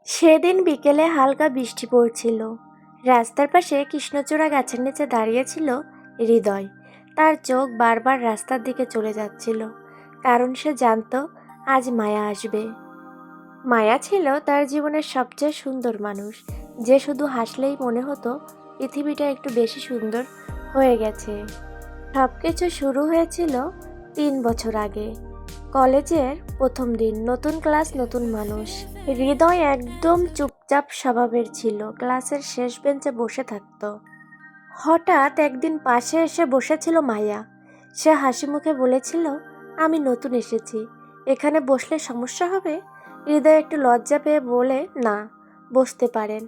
সেদিন বিকেলে হালকা বৃষ্টি পড়ছিল। রাস্তার পাশে কৃষ্ণচূড়া গাছের নিচে দাঁড়িয়েছিল হৃদয়। তার চোখ বারবার রাস্তার দিকে চলে যাচ্ছিল, কারণ সে জানতো আজ মায়া আসবে। মায়া ছিল তার জীবনের সবচেয়ে সুন্দর মানুষ, যে শুধু হাসলেই মনে হতো পৃথিবীটা একটু বেশি সুন্দর হয়ে গেছে। সবকিছু শুরু হয়েছিল 3 বছর আগে। কলেজের প্রথম দিন, নতুন ক্লাস, নতুন মানুষ। হৃদয় একদম চুপচাপ স্বভাবের ছিল, ক্লাসের শেষ বেঞ্চে বসে থাকতো। হঠাৎ একদিন পাশে এসে বসেছিল মায়া। সে হাসি মুখে বলেছিল, আমি নতুন এসেছি, এখানে বসলে সমস্যা হবে? হৃদয় একটু লজ্জা পেয়ে বলে, না, বসতে পারেন।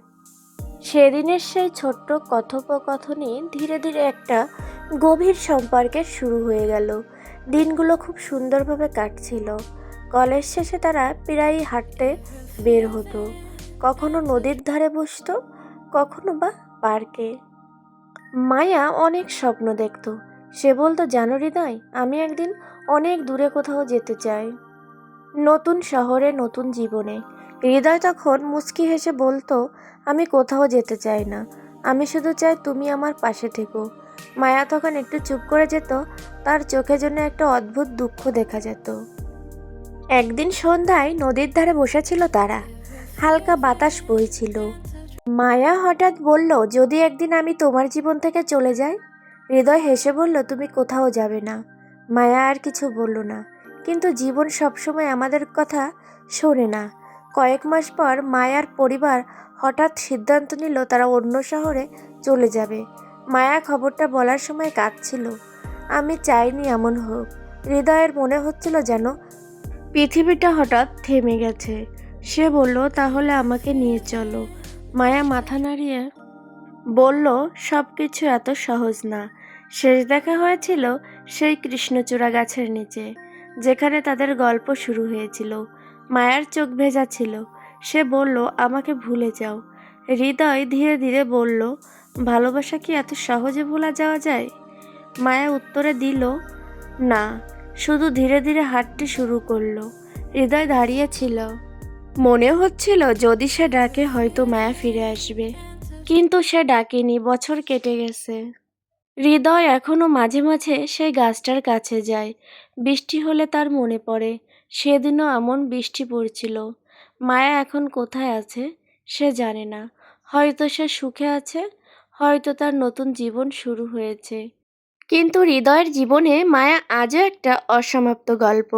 সেদিনের সেই ছোট্ট কথোপকথনই ধীরে ধীরে একটা গভীর সম্পর্কের শুরু হয়ে গেল। দিনগুলো খুব সুন্দরভাবে কাটছিল। কলেজ শেষে তারা প্রায়ই হাঁটতে বের হতো, কখনো নদীর ধারে বসতো, কখনো বা পার্কে। মায়া অনেক স্বপ্ন দেখত। সে বলতো, জানো হৃদয়, আমি একদিন অনেক দূরে কোথাও যেতে চাই, নতুন শহরে, নতুন জীবনে। হৃদয় তখন মুচকি হেসে বলতো, আমি কোথাও যেতে চাই না, আমি শুধু চাই তুমি আমার পাশে থেকো। মায়া তখন একটু চুপ করে যেত, তার চোখে যেন একটা অদ্ভুত দুঃখ দেখা যেত। একদিন সন্ধ্যায় নদীর ধারে বসেছিল তারা, হালকা বাতাস বইছিল। মায়া হঠাৎ বলল, যদি একদিন আমি তোমার জীবন থেকে চলে যাই? হৃদয় হেসে বলল, তুমি কোথাও যাবে না। মায়া আর কিছু বলল না, কিন্তু জীবন সবসময় আমাদের কথা শোনে না। কয়েক মাস পর মায়ার পরিবার হঠাৎ সিদ্ধান্ত নিল তারা অন্য শহরে চলে যাবে। মায়া খবরটা বলার সময় কাঁদছিল। আমি চাইনি এমন হোক। হৃদয়ের মনে হচ্ছিল যেন পৃথিবীটা হঠাৎ থেমে গেছে। সে বলল, তাহলে আমাকে নিয়ে চলো। মায়া মাথা নাড়িয়ে বলল, সব কিছু এত সহজ না। শেষ দেখা হয়েছিল সেই কৃষ্ণচূড়া গাছের নিচে, যেখানে তাদের গল্প শুরু হয়েছিল। মায়ার চোখ ভেজা ছিল। সে বলল, আমাকে ভুলে যাও। হৃদয় ধীরে ধীরে বলল, ভালোবাসা কি এত সহজে ভোলা যাওয়া যায়? মায়া উত্তরে দিল, না। শুধু ধীরে ধীরে হাঁটতে শুরু করলো। হৃদয় দাঁড়িয়েছিল। মনে হচ্ছিল যদি সে ডাকে হয়তো মায়া ফিরে আসবে, কিন্তু সে ডাকেনি। বছর কেটে গেছে। হৃদয় এখনো মাঝে মাঝে সেই গাছটার কাছে যায়। বৃষ্টি হলে তার মনে পড়ে সেদিনও এমন বৃষ্টি পড়ছিল। মায়া এখন কোথায় আছে সে জানে না। হয়তো সে সুখে আছে, হয়তো তার নতুন জীবন শুরু হয়েছে। কিন্তু হৃদয়ের জীবনে মায়া আজও একটা অসমাপ্ত গল্প,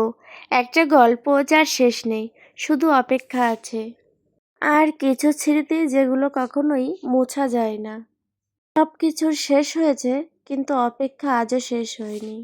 একটা গল্প যার শেষ নেই, শুধু অপেক্ষা আছে। আর কিছু স্মৃতি যেগুলো কখনোই মোছা যায় না। সব কিছুর শেষ হয়েছে, কিন্তু অপেক্ষা আজও শেষ হয়নি।